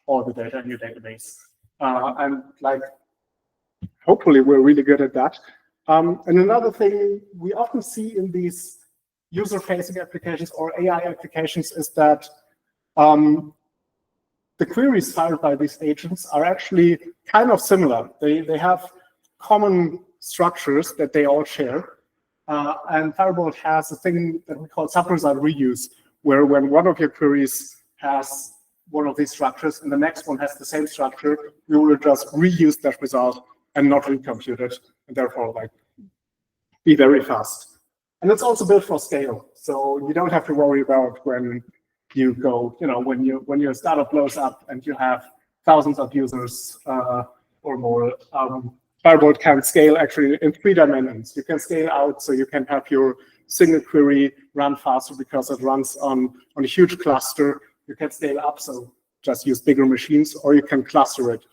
all the data in your database. And like, hopefully we're really good at that. And another thing we often see in these user-facing applications or AI applications is that the queries filed by these agents are actually kind of similar. They have common structures that they all share. And Firebolt has a thing that we call sub-result reuse, where when one of your queries has one of these structures and the next one has the same structure, you will just reuse that result and not recompute it, and therefore like be very fast. And it's also built for scale, so you don't have to worry about when you go, when your startup blows up and you have thousands of users or more. Firebolt can scale actually in 3 dimensions. You can scale out, so you can have your single query run faster because it runs on a huge cluster. You can scale up, so just use bigger machines, or you can cluster it,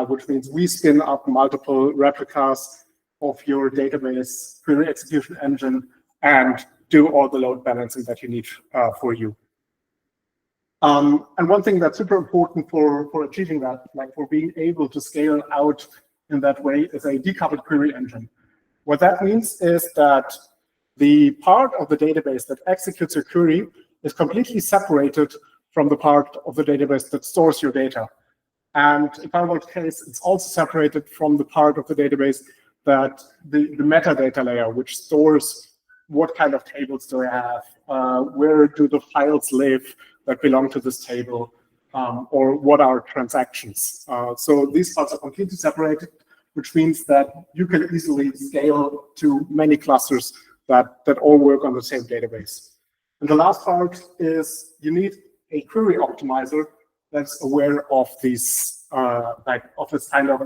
which means we spin up multiple replicas of your database query execution engine and do all the load balancing that you need for you. And one thing that's super important for achieving that, like for being able to scale out in that way, is a decoupled query engine. What that means is that the part of the database that executes your query is completely separated from the part of the database that stores your data. And in Firebolt's case, it's also separated from the part of the database that the metadata layer, which stores what kind of tables do I have, where do the files live that belong to this table, or what are transactions. So these parts are completely separated, which means that you can easily scale to many clusters that all work on the same database. And the last part is you need a query optimizer that's aware of these, of this kind of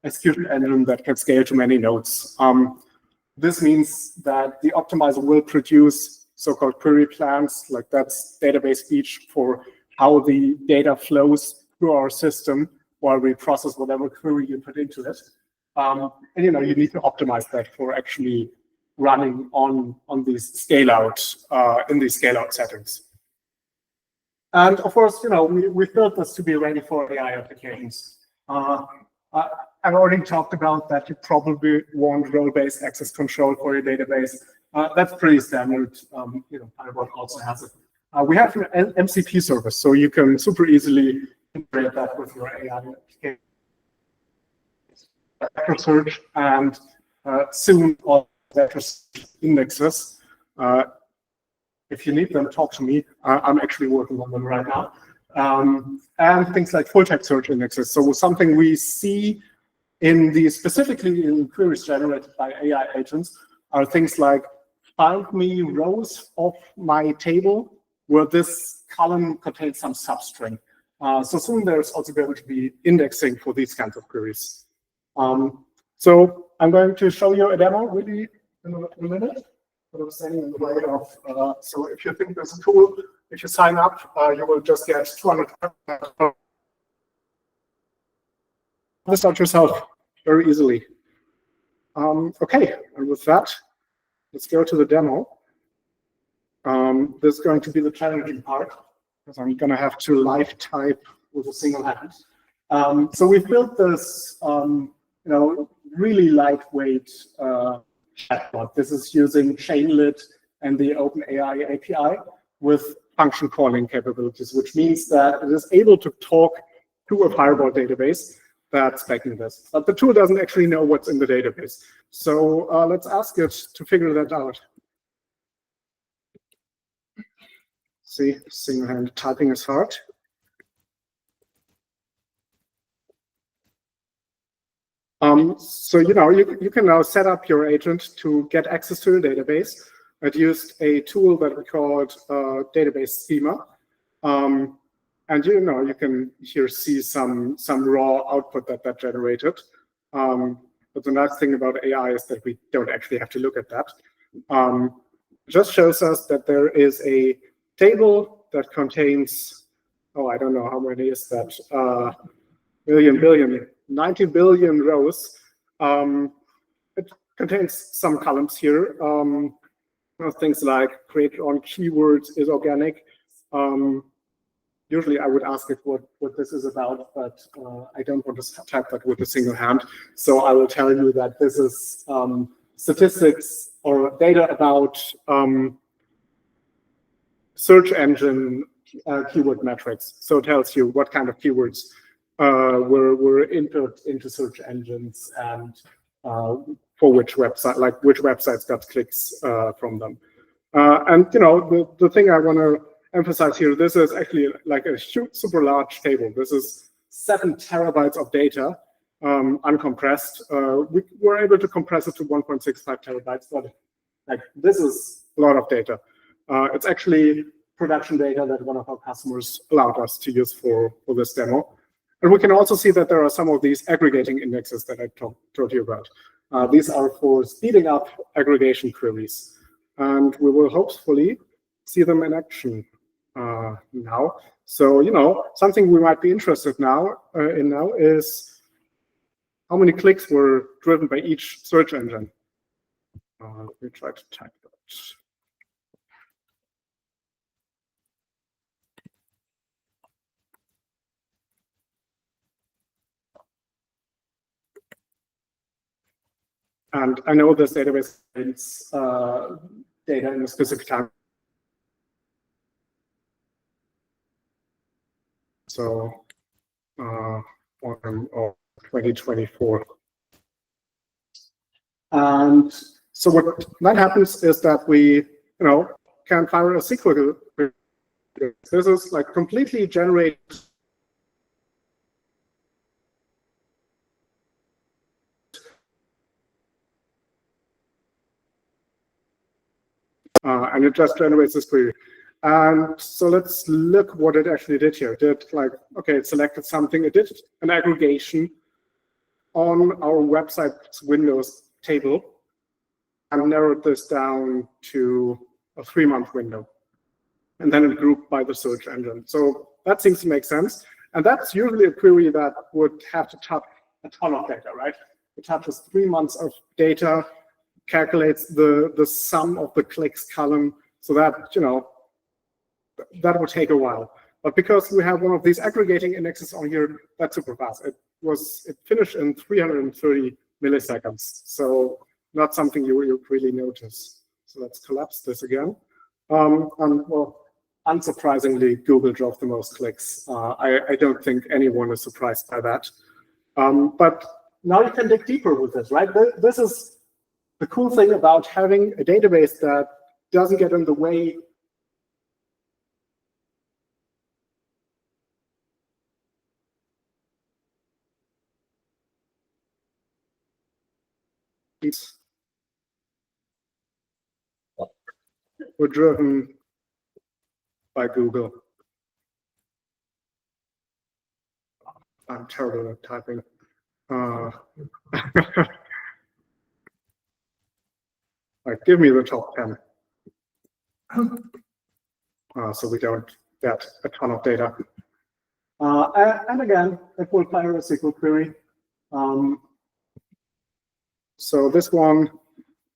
execution engine that can scale to many nodes. This means that the optimizer will produce so-called query plans, like that's database speech for how the data flows through our system while we process whatever query you put into it. And you need to optimize that for actually running on these scale-out, in these scale-out settings. And of course, we built this to be ready for AI applications. I've already talked about that you probably want role-based access control for your database. That's pretty standard. Firebolt also has it. We have an MCP service, so you can super easily integrate that with your AI application. Vector search and soon all vector indexes. If you need them, talk to me. I'm actually working on them right now. And things like full text search indexes. So something we see specifically in queries generated by AI agents are things like find me rows of my table where this column contains some substring. So soon there's also going to be indexing for these kinds of queries. So I'm going to show you a demo really in a minute. But I'm standing in the way of, so if you think there's a tool, if you sign up, you will just get 200. This out yourself very easily. Okay, and with that, let's go to the demo. This is going to be the challenging part, because I'm going to have to live type with a single hand. So we've built this, really lightweight chatbot. This is using Chainlit and the OpenAI API with function calling capabilities, which means that it is able to talk to a Firebolt database that's backing this. But the tool doesn't actually know what's in the database. So let's ask it to figure that out. See, single-handed typing is hard. So you can now set up your agent to get access to the database. It used a tool that we called database schema, and you can here see some raw output that generated. But the nice thing about AI is that we don't actually have to look at that. It just shows us that there is a table that contains, I don't know how many is that, billion, 90 billion rows. It contains some columns here. Things like created on keywords is organic. usually I would ask it what this is about, but I don't want to type that with a single hand. So I will tell you that this is statistics or data about search engine keyword metrics. So it tells you what kind of keywords were input into search engines and for which website, like which websites got clicks from them. And the thing I want to emphasize here, this is actually like a super large table. This is 7 terabytes of data, uncompressed. We were able to compress it to 1.65 terabytes, but like this is a lot of data. It's actually production data that one of our customers allowed us to use for this demo. And we can also see that there are some of these aggregating indexes that I told you about. These are for speeding up aggregation queries. And we will hopefully see them in action now. So, something we might be interested in now is how many clicks were driven by each search engine. Let me try to type that. And I know this database contains data in a specific time. So autumn of 2024. And so what then happens is that we, can fire a SQL. This is like completely generated. And it just generates this query. And so let's look what it actually did here. It selected something. It did an aggregation on our website's Windows table and narrowed this down to a 3-month window. And then it grouped by the search engine. So that seems to make sense. And that's usually a query that would have to touch a ton of data, right? It touches 3 months of data, calculates the sum of the clicks column, so that that would take a while. But because we have one of these aggregating indexes on here, that's super fast. It finished in 330 milliseconds, so not something you really notice. So let's collapse this again. And well, unsurprisingly, Google drove the most clicks. I don't think anyone is surprised by that. But now you can dig deeper with this, right? This is the cool thing about having a database that doesn't get in the way were driven by Google. I'm terrible at typing. Like, give me the top 10. So we don't get a ton of data. And again, it will fire a SQL query. So this one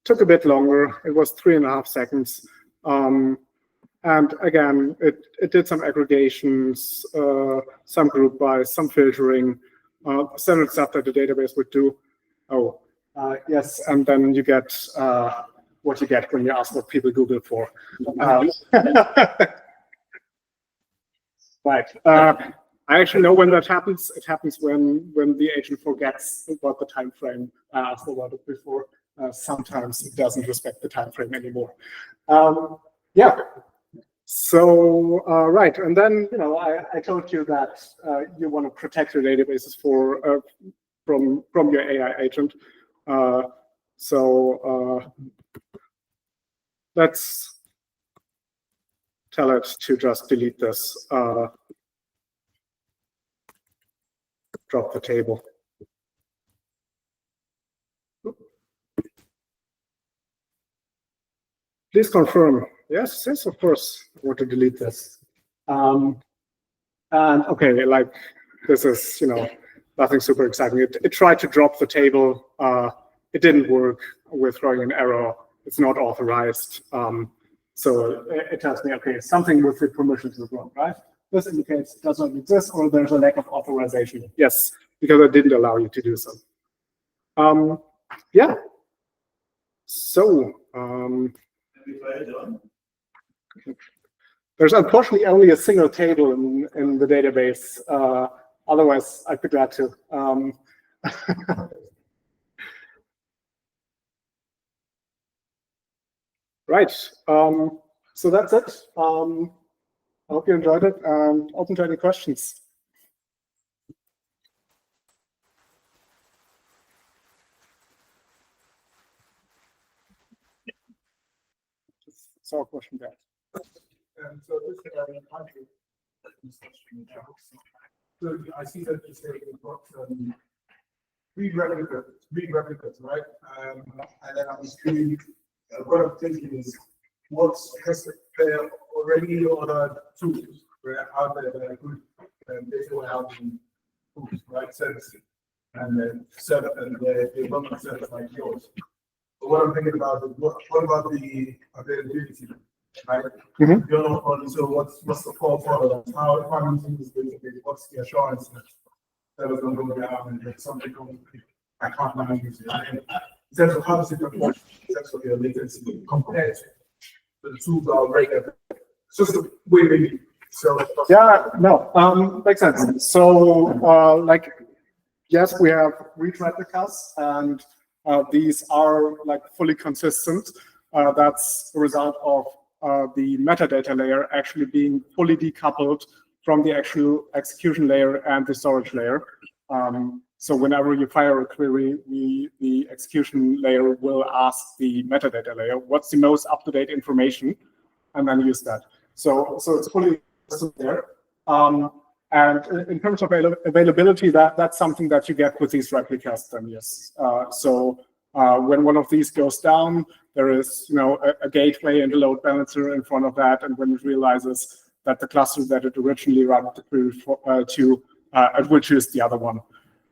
took a bit longer. It was 3.5 seconds. And again, it did some aggregations, some group by, some filtering, standard stuff that the database would do. Oh, yes, and then you get what you get when you ask what people Google for. Right. I actually know when that happens. It happens when the agent forgets about the time frame I asked about it before. Sometimes it doesn't respect the time frame anymore. Yeah. So right, and then I told you that you want to protect your databases from your AI agent. So let's tell it to just delete this. Drop the table. Please confirm. Yes, of course, I want to delete this. And okay, like this is, nothing super exciting. It tried to drop the table. It didn't work. We're throwing an error. It's not authorized. So it tells me, okay, something with the permissions is wrong, right? this indicates it does not exist, or there's a lack of authorization. Yes, because I didn't allow you to do so. Yeah. So there's unfortunately only a single table in the database. Otherwise, I'd be glad to. Right. So that's it. I hope you enjoyed it, and open to any questions. So a question there. So this country. So I see that you say you've got read replicas, right? And then I'm just really, what I'm thinking is, what's there already other tools out there that are good data warehousing tools, right? Services, and then they run on service like yours. But what I'm thinking about is what about the availability, right? Mm-hmm. You know, so what's the core product? How if I'm using this database, what's the assurance that it's going to go down and if something comes, I can't manage it. And in terms of how does it compare in terms of your latency compared to the tools are right there? It's just a way maybe. So yeah, no, makes sense. So like, yes, we have read replicas, and these are like fully consistent. That's a result of the metadata layer actually being fully decoupled from the actual execution layer and the storage layer. So whenever you fire a query, the execution layer will ask the metadata layer, what's the most up-to-date information, and then use that. So it's fully there. And in terms of availability, that's something that you get with these replicas then, yes. So when one of these goes down, there is a gateway and a load balancer in front of that, and when it realizes that the cluster that it originally ran the query to, it will choose the other one.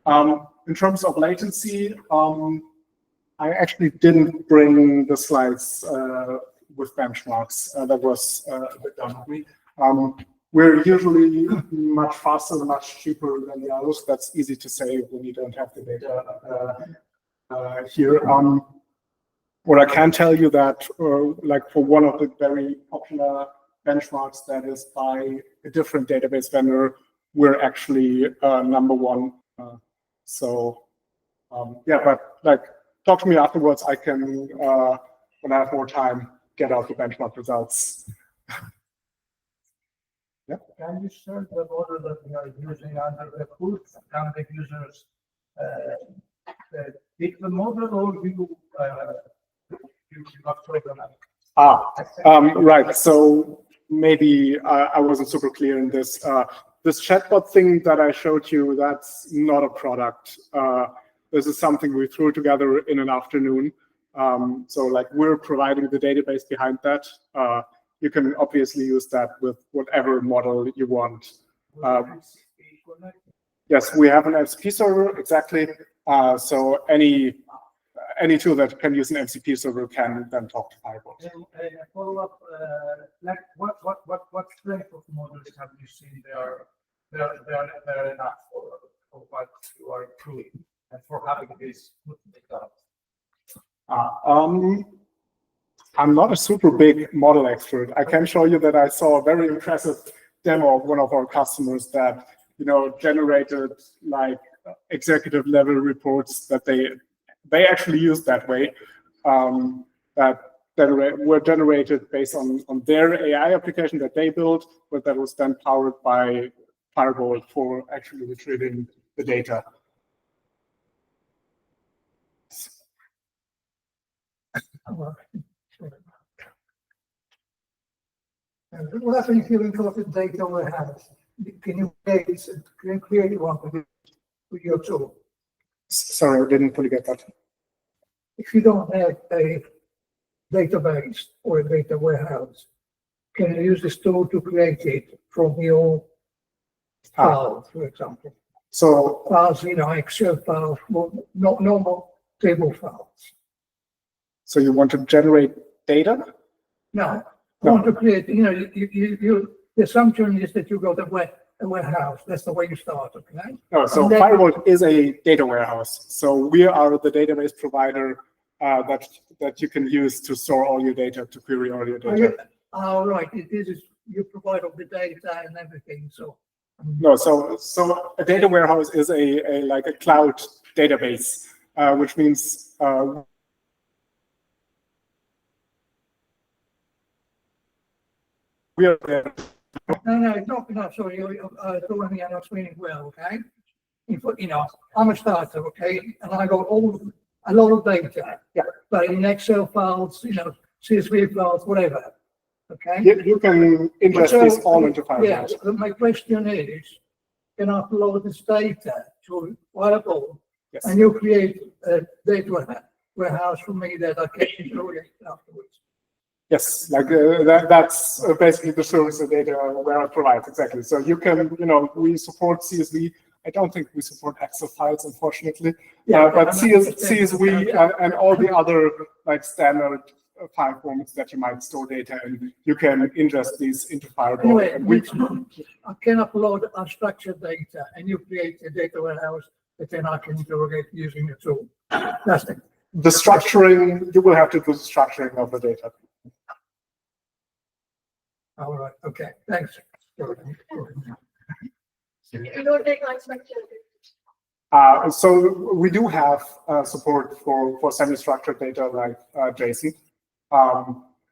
In terms of latency, I actually didn't bring the slides with benchmarks. That was a bit done with me. We're usually much faster, much cheaper than the others. That's easy to say when you don't have the data here. What I can tell you that, like for one of the very popular benchmarks that is by a different database vendor, we're actually #1. Yeah, but like, talk to me afterwards. I can, when I have more time, get out the benchmark results. Yeah. Can you share the model that we are using under the hood? Can the users pick the model, or you not program it? Right. So maybe I wasn't super clear in this. This chatbot thing that I showed you, that's not a product. This is something we threw together in an afternoon. So like, we're providing the database behind that. You can obviously use that with whatever model you want. Yes, we have an MCP server, exactly. So any tool that can use an MCP server can then talk to Firebolt. And a follow-up, like what strength of models have you seen they're enough for what you are doing and for having this data? I'm not a super big model expert. I can show you that I saw a very impressive demo of one of our customers that generated like executive level reports that they actually used that way, that were generated based on their AI application that they built, but that was then powered by Firebolt for actually retrieving the data. And what happens if you import the data warehouse? Can you create one with your tool? Sorry, I didn't fully get that. If you don't have a database or a data warehouse, can you use this tool to create it from your file, for example? So files, Excel files, not normal table files. So you want to generate data? No, I want to create. You the assumption is that you got a warehouse. That's the way you start, okay? No, so And then- Firebolt is a data warehouse. So we are the database provider that you can use to store all your data, to query all your data. Oh, right. This is, you provide all the data and everything, so. No, so a data warehouse is a like a cloud database, which means we are there. No, sorry, don't me, I'm not explaining well, okay? You know, I'm a starter, okay, and I got a lot of data. Yeah. But in Excel files, you know, CSV files, whatever, okay? You can ingest this all into Firebolt. Yeah, but my question is, can I upload this data to Firebolt? Yes. And you create a data warehouse for me that I can interrogate afterwards. Yes, like that's basically the service the data warehouse provides, exactly. So you can, you know, we support CSV. I don't think we support Excel files, unfortunately. Yeah, but CSV and all the other like standard file formats that you might store data in, you can ingest these into Firebolt. Anyway, and I can upload unstructured data and you create a data warehouse that then I can interrogate using the tool. That's it. the structuring, you will have to do the structuring of the data. All right, okay, thanks. You don't take unstructured. So we do have support for semi-structured data like JSON.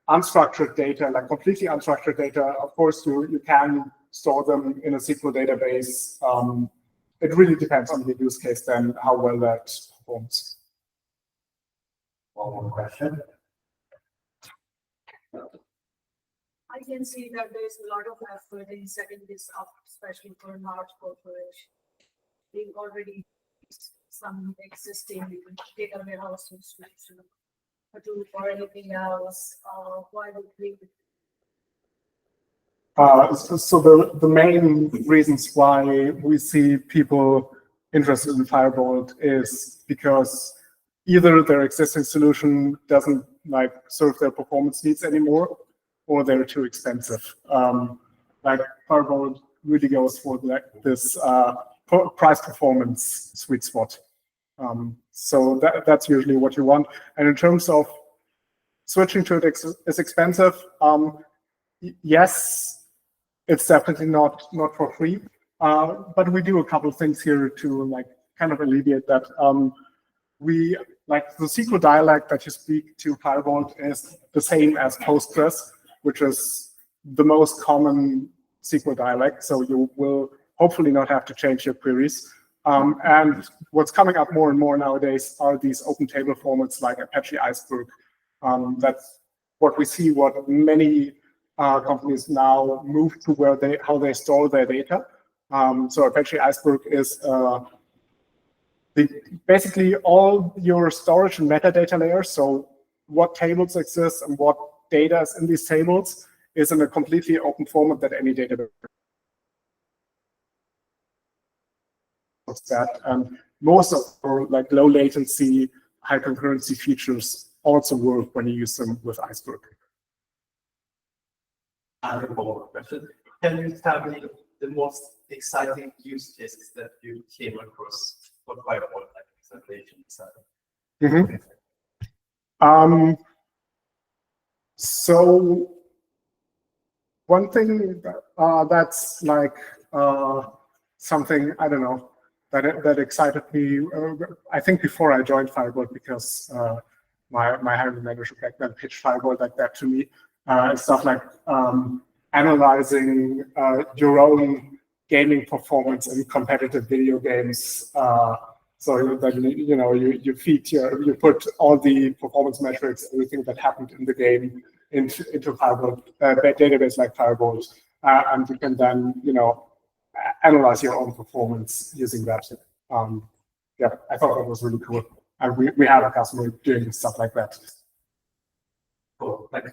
Unstructured data, like completely unstructured data, of course, you can store them in a SQL database. It really depends on the use case then how well that performs. One more question. I can see that there's a lot of effort in setting this up, especially for a large corporation. We've already some existing data warehouses to do for anything else. Why would we? So the main reasons why we see people interested in Firebolt is because either their existing solution doesn't like serve their performance needs anymore, or they're too expensive. Like Firebolt really goes for this price performance sweet spot. So that's usually what you want. And in terms of switching to it is expensive. Yes, it's definitely not for free. But we do a couple of things here to like kind of alleviate that. We like the SQL dialect that you speak to Firebolt is the same as Postgres, which is the most common SQL dialect. So you will hopefully not have to change your queries. And what's coming up more and more nowadays are these open table formats like Apache Iceberg. That's what we see, what many companies now move to how they store their data. So Apache Iceberg is basically all your storage and metadata layers. So what tables exist and what data is in these tables is in a completely open format that any database that. And most of our like low latency, high concurrency features also work when you use them with Iceberg. And one more question. Can you tell me the most exciting use cases that you came across for Firebolt implementation? So one thing that's like something, I don't know, that excited me, I think before I joined Firebolt, because my hiring manager back then pitched Firebolt like that to me. Stuff like analyzing your own gaming performance in competitive video games. So that you feed you put all the performance metrics, everything that happened in the game into Firebolt, database like Firebolt, and you can then analyze your own performance using that. Yeah, I thought that was really cool, and we have a customer doing stuff like that. Cool. Thank you.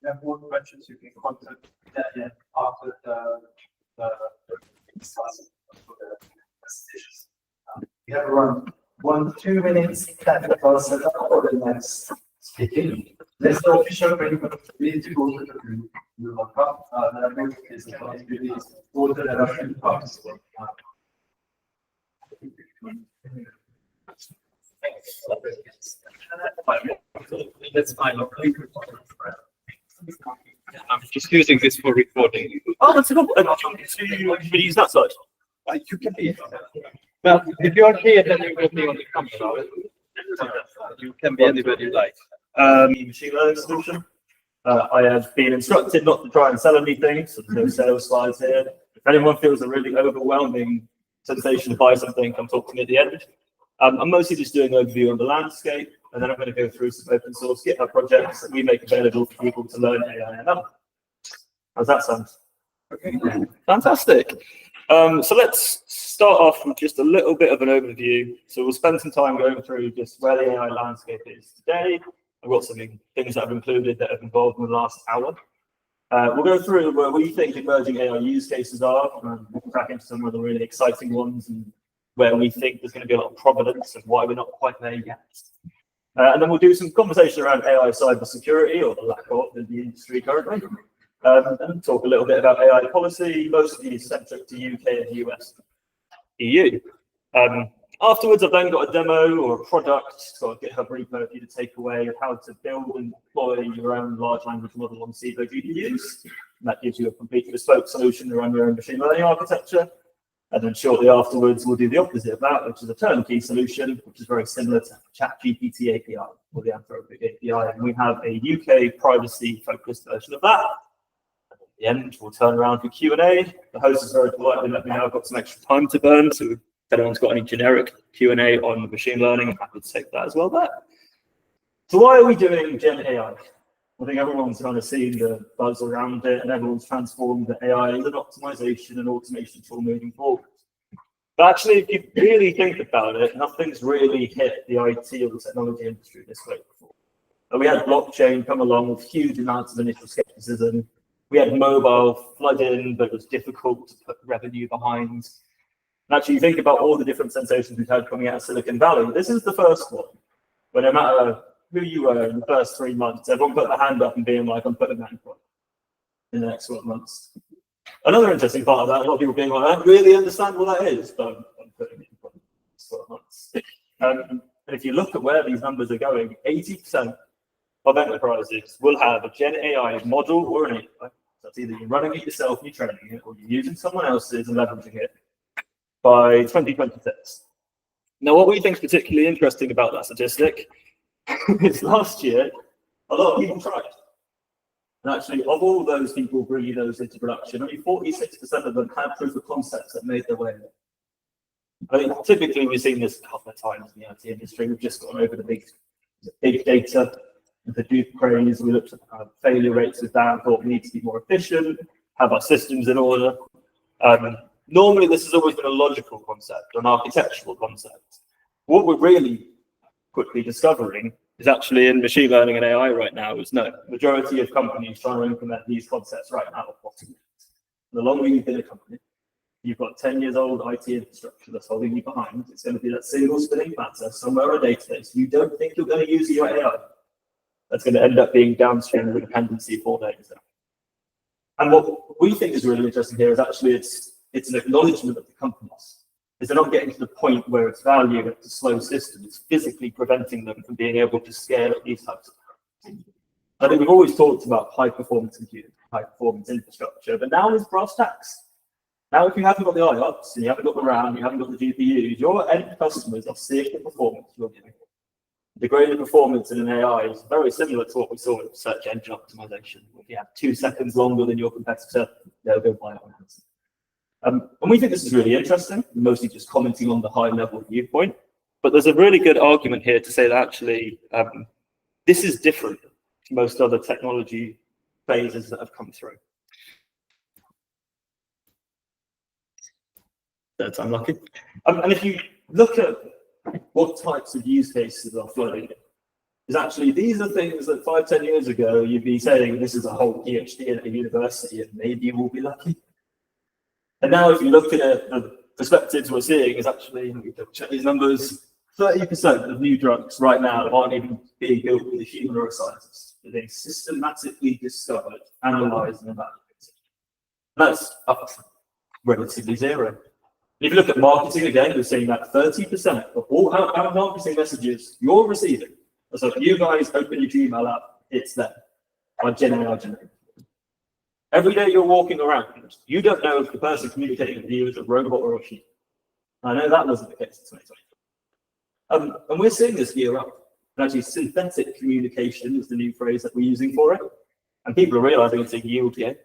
Have more questions, you can contact Daniel after the presentations. We have around 2 minutes technical setup for the next speaking. There's no official training, but we need to go to the lockup. That is going to be go to the Russian parts. That's fine. I'm just using this for recording. Oh, that's good. You use that side. You can be. Well, if you're here, then you will be on the camera. You can be anybody you like. Machine learning solution. I have been instructed not to try and sell anything, so there's no sales slides here. If anyone feels a really overwhelming sensation to buy something, come talk to me at the end. I'm mostly just doing an overview on the landscape, and then I'm going to go through some open source GitHub projects that we make available for people to learn AI and ML. How's that sound? Okay. Fantastic. So let's start off with just a little bit of an overview. So we'll spend some time going through just where the AI landscape is today. I've got some things that I've included that have evolved in the last hour. We'll go through where we think emerging AI use cases are, and we'll crack into some of the really exciting ones and where we think there's going to be a lot of provenance and why we're not quite there yet. And then we'll do some conversation around AI cybersecurity, or the lack of in the industry currently. And talk a little bit about AI policy, mostly centric to UK and US, EU. Afterwards, I've then got a demo or a product, so a GitHub repo for you to take away of how to build and deploy your own large language model on Civo GPUs. And that gives you a complete bespoke solution around your own machine learning architecture. And then shortly afterwards, we'll do the opposite of that, which is a turnkey solution, which is very similar to ChatGPT API or the Anthropic API. And we have a UK privacy-focused version of that. At the end, we'll turn around for Q&A. The host is very politely let me know I've got some extra time to burn, so if anyone's got any generic Q&A on machine learning, I'm happy to take that as well there. So why are we doing GenAI? I think everyone's kind of seen the buzz around it, and everyone's transformed the AI as an optimization and automation tool moving forward. But actually, if you really think about it, nothing's really hit the IT or the technology industry this way before. We had blockchain come along with huge amounts of initial skepticism. We had mobile flood in, but it was difficult to put revenue behind. And actually, you think about all the different sensations we've had coming out of Silicon Valley. This is the first one, where no matter who you were in the first 3 months, everyone put their hand up and being like, I'm putting that in the next 12 months. Another interesting part of that, a lot of people being like, I don't really understand what that is, but I'm putting it in the next 12 months. And if you look at where these numbers are going, 80% of enterprises will have a Gen AI model or an API. That's either you're running it yourself and you're training it, or you're using someone else's and leveraging it by 2026. Now, what we think is particularly interesting about that statistic is last year, a lot of people tried. And actually, of all those people bringing those into production, only 46% of them had proof of concepts that made their way in. I think typically we've seen this a couple of times in the IT industry. We've just gone over the big data, the Hadoop craze. We looked at failure rates with that, thought we need to be more efficient, have our systems in order. Normally, this has always been a logical concept, an architectural concept. What we're really quickly discovering is actually in machine learning and AI right now is no, majority of companies trying to implement these concepts right now are bottlenecks. The longer you've been a company, you've got 10 years old IT infrastructure that's holding you behind. It's going to be that single spinning matter somewhere in a database. You don't think you're going to use your AI. That's going to end up being downstream with dependency for data. And what we think is really interesting here is actually it's an acknowledgement of the companies. Is they're not getting to the point where it's value, it's a slow system, it's physically preventing them from being able to scale up these types of things. I think we've always talked about high performance computing, high performance infrastructure, but now it's brass tacks. Now, if you haven't got the IOPS and you haven't got the RAM, you haven't got the GPUs, your end customers are seeing the performance you're giving. The greater performance in an AI is very similar to what we saw with search engine optimization. If you have 2 seconds longer than your competitor, they'll go buy it on Amazon. And we think this is really interesting, mostly just commenting on the high level viewpoint. But there's a really good argument here to say that actually this is different to most other technology phases that have come through. That's unlucky. And if you look at what types of use cases are flooding, is actually these are things that 5-10 years ago you'd be saying this is a whole PhD at a university and maybe you will be lucky. And now if you look at it, the perspectives we're seeing is actually, we check these numbers, 30% of new drugs right now aren't even being built with a human or a scientist. They're being systematically discovered, analysed, and evaluated. That's up relatively zero. If you look at marketing again, we're seeing that 30% of all our marketing messages you're receiving. So if you guys open your Gmail app, it's there. Our GenAI generated. Every day you're walking around, you don't know if the person communicating with you is a robot or a human. I know that wasn't the case in 2020. And we're seeing this year up. And actually, synthetic communication is the new phrase that we're using for it. And people are realizing it's a yield game.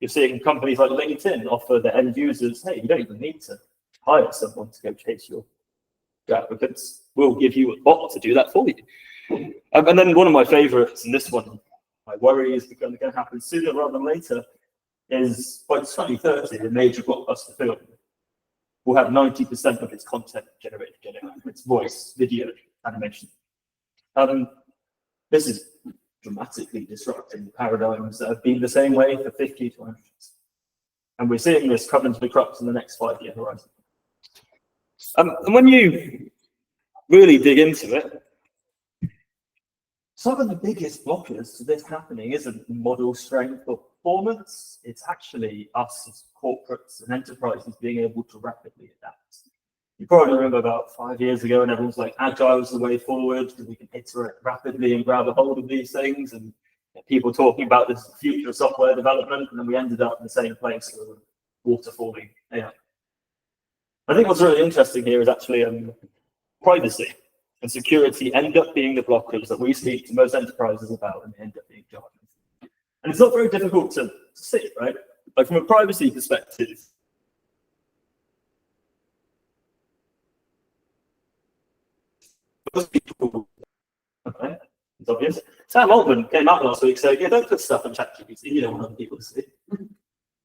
You're seeing companies like LinkedIn offer their end users, hey, you don't even need to hire someone to go chase your applicants. We'll give you a bot to do that for you. And then one of my favorites, and this one, my worry is going to happen sooner rather than later, is by 2030, the major blockbuster film will have 90% of its content generated GenAI, its voice, video, animation. This is dramatically disrupting paradigms that have been the same way for 50 to 100 years. And we're seeing this come into the crux in the next 5-year horizon. And when you really dig into it, some of the biggest blockers to this happening isn't model strength or performance. It's actually us as corporates and enterprises being able to rapidly adapt. You probably remember about 5 years ago, and everyone's like, agile is the way forward, because we can iterate rapidly and grab a hold of these things. And people talking about this future of software development, and then we ended up in the same place with waterfalling AI. I think what's really interesting here is actually privacy and security end up being the blockers that we speak to most enterprises about, and they end up being jargon. And it's not very difficult to see, right? Like from a privacy perspective, most people, okay, it's obvious. Sam Altman came out last week saying, yeah, don't put stuff in ChatGPT, you don't want other people to see.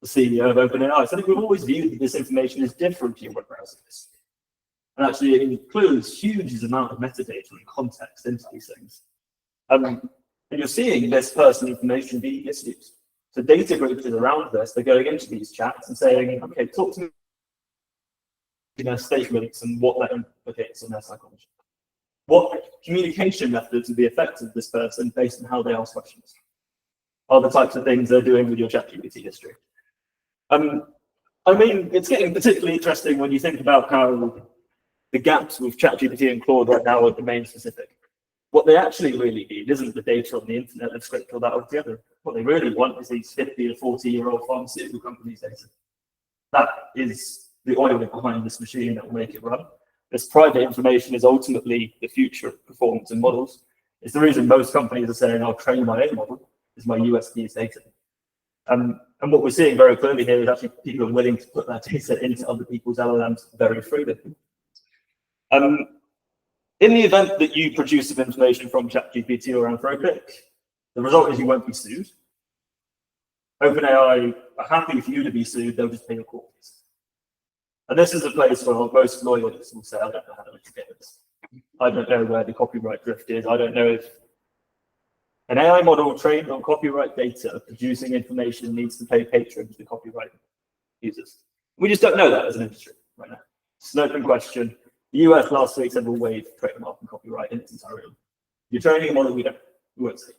The CEO of OpenAI. So I think we've always viewed that this information is different to your web browsers. And actually it includes huge amount of metadata and context into these things. And you're seeing this personal information being misused. So data breaches around this, they're going into these chats and saying, okay, talk to me their statements and what that implicates on their psychology. What communication methods would be effective to this person based on how they ask questions are the types of things they're doing with your ChatGPT history. I mean, it's getting particularly interesting when you think about how the gaps with ChatGPT and Claude right now are domain specific. What they actually really need isn't the data on the internet that's scraped all that all together. What they really want is these 50 or 40-year-old pharmaceutical companies' data. That is the oil behind this machine that will make it run. This private information is ultimately the future of performance and models. It's the reason most companies are saying, I'll train my own model, is my USP's data. And what we're seeing very clearly here is actually people are willing to put that data into other people's LLMs very freely. In the event that you produce some information from ChatGPT or Anthropic, the result is you won't be sued. OpenAI are happy for you to be sued, they'll just pay your court fees. And this is a place where most lawyers will say, I don't know how to get this. I don't know where the copyright drift is. I don't know if an AI model trained on copyright data producing information needs to pay patrons to copyright users. We just don't know that as an industry right now. It's an open question. The US last week said we'll waive trademark and copyright in its entirety. You're training a model, we won't see.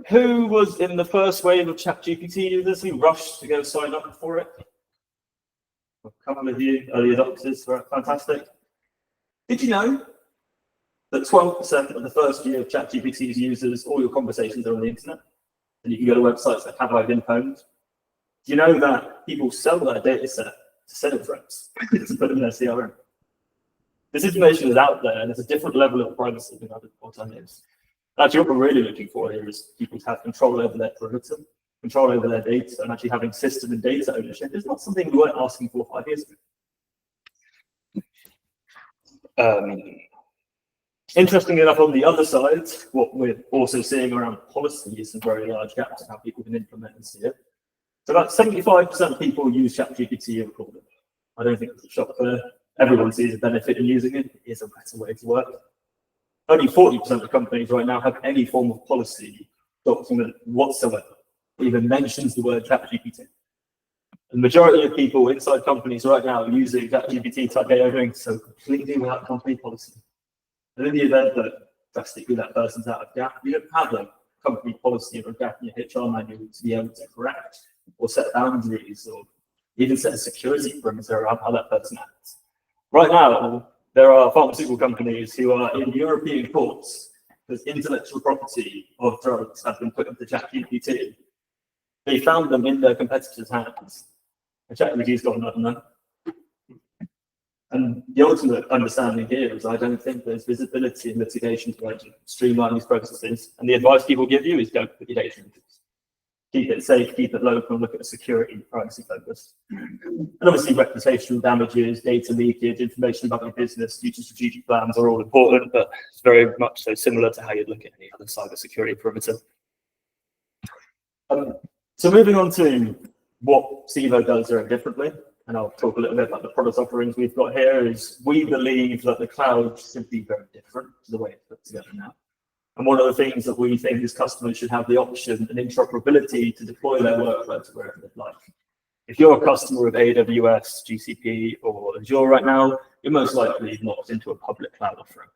Who was in the first wave of ChatGPT users who rushed to go sign up for it? A couple of you early adopters were fantastic. Did you know that 12% of the first year of ChatGPT's users, all your conversations are on the internet? And you can go to websites like Have I Been Pwned? Do you know that people sell their data set to sales reps to put in their CRM? This information is out there, and it's a different level of privacy than other alternatives. Actually, what we're really looking for here is people to have control over their perimeter, control over their data, and actually having system and data ownership is not something we weren't asking for 5 years ago. Interestingly enough, on the other side, what we're also seeing around policy is some very large gaps in how people can implement and see it. So about 75% of people use ChatGPT and Claude. I don't think it's a shock there. Everyone sees a benefit in using it. It is a better way to work. Only 40% of companies right now have any form of policy document whatsoever that even mentions the word ChatGPT. The majority of people inside companies right now are using ChatGPT type AI doing so completely without company policy. And in the event that drastically that person's out of gap, you don't have a company policy or a gap in your HR manual to be able to correct or set boundaries or even set a security perimeter around how that person acts. Right now, there are pharmaceutical companies who are in European courts because intellectual property of drugs have been put into ChatGPT. They found them in their competitors' hands. And ChatGPT's got another none. And the ultimate understanding here is I don't think there's visibility in litigation to streamline these processes. And the advice people give you is don't put your data into this. Keep it safe, keep it local, look at the security and privacy focus. And obviously reputational damages, data leakage, information about your business, future strategic plans are all important, but it's very much so similar to how you'd look at any other cybersecurity perimeter. So moving on to what Civo does very differently, and I'll talk a little bit about the product offerings we've got here, is we believe that the cloud should be very different to the way it's put together now. And one of the things that we think is customers should have the option and interoperability to deploy their workloads wherever they'd like. If you're a customer of AWS, GCP, or Azure right now, you're most likely locked into a public cloud offering.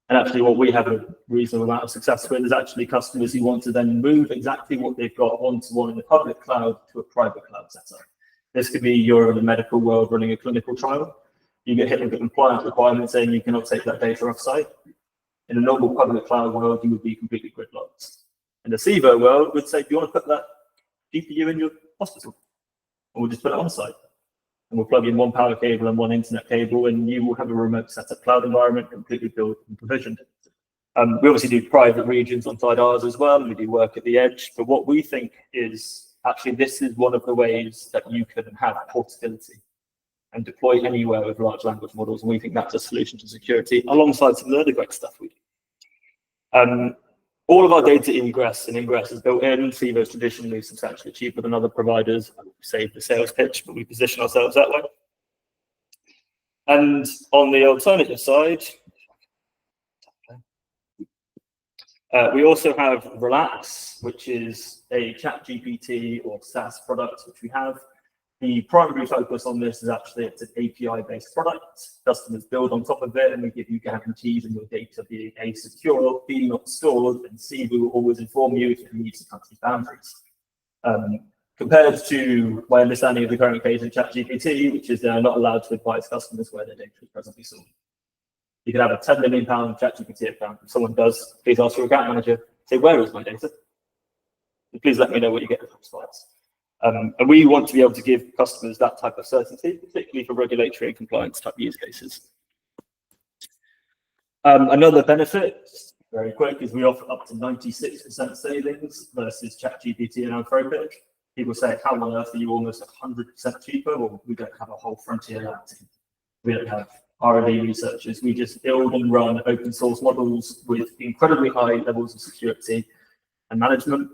And actually what we have a reasonable amount of success with is actually customers who want to then move exactly what they've got one-to-one in the public cloud to a private cloud setup. This could be you're in the medical world running a clinical trial. You get hit with a compliance requirement saying you cannot take that data off-site. In a normal public cloud world, you would be completely gridlocked. In the Civo world, we'd say, do you want to put that GPU in your hospital? And we'll just put it on site. And we'll plug in one power cable and one internet cable, and you will have a remote setup cloud environment completely built and provisioned. We obviously do private regions inside ours as well, and we do work at the edge. But what we think is actually this is one of the ways that you can have portability and deploy anywhere with large language models. And we think that's a solution to security alongside some of the other great stuff we do. All of our data egress and ingress is built in. Civo is traditionally substantially cheaper than other providers. Save the sales pitch, but we position ourselves that way. And on the alternative side, we also have Relax, which is a ChatGPT or SaaS product, which we have. The primary focus on this is actually it's an API-based product. Customers build on top of it, and we give you guarantees on your data being A, secure, B, not stored, and C, we will always inform you if it meets the country's boundaries. Compared to my understanding of the current case in ChatGPT, which is they're not allowed to advise customers where their data is presently stored. You could have a £10 million ChatGPT account. If someone does, please ask your account manager, say, where is my data? And please let me know what you get with response. And we want to be able to give customers that type of certainty, particularly for regulatory and compliance type use cases. Another benefit, very quick, is we offer up to 96% savings versus ChatGPT and Anthropic. People say, how on earth are you almost 100% cheaper? Well, we don't have a whole frontier lab team. We don't have R&D researchers. We just build and run open source models with incredibly high levels of security and management.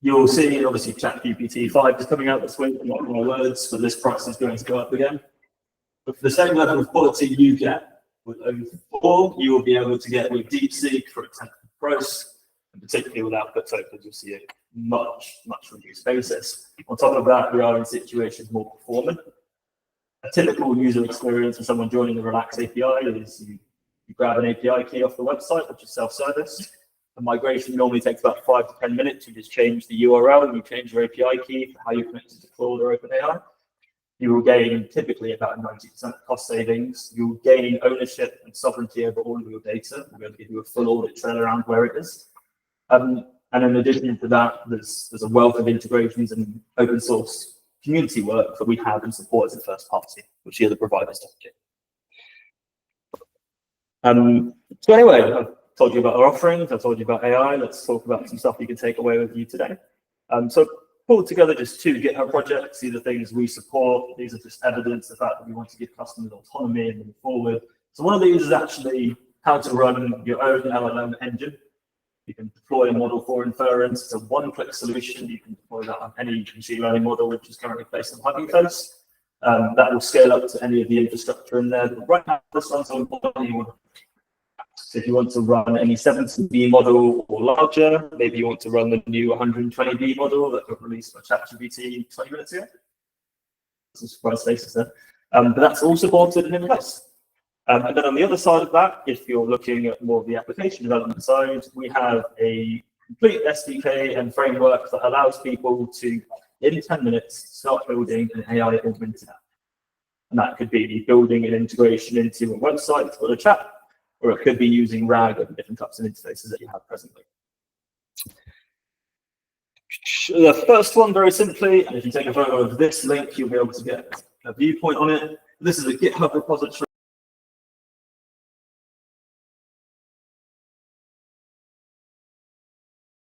You'll see, obviously, ChatGPT 5 is coming out this week, not my words, but this price is going to go up again. But for the same level of quality you get with O4, you will be able to get with DeepSeek for a 10th price, and particularly with output tokens, you'll see a much reduced basis. On top of that, we are in situations more performant. A typical user experience for someone joining the Relax API is you grab an API key off the website, which is self-service. The migration normally takes about 5 to 10 minutes. You just change the URL and you change your API key for how you connect it to Claude or OpenAI. You will gain typically about 90% cost savings. You'll gain ownership and sovereignty over all of your data. We're going to give you a full audit trail around where it is. And in addition to that, there's a wealth of integrations and open source community work that we have and support as a first party, which the other providers don't do. So anyway, I've told you about our offerings, I've told you about AI. Let's talk about some stuff you can take away with you today. So pulled together just 2 GitHub projects. These are things we support. These are just evidence of the fact that we want to give customers autonomy and move forward. So one of these is actually how to run your own LLM engine. You can deploy a model for inference. It's a one-click solution. You can deploy that on any machine learning model, which is currently placed on Hugging Face. That will scale up to any of the infrastructure in there. But right now, this one's on So if you want to run any 70B model or larger, maybe you want to run the new 120B model that got released by ChatGPT 20 minutes ago. Some surprise faces there. But that's all supported and in place. And then on the other side of that, if you're looking at more of the application development side, we have a complete SDK and framework that allows people to, in 10 minutes, start building an AI augmented app. And that could be building an integration into a website or a chat, or it could be using RAG and different types of interfaces that you have presently. The first one, very simply, and if you take a photo of this link, you'll be able to get a viewpoint on it. This is a GitHub repository.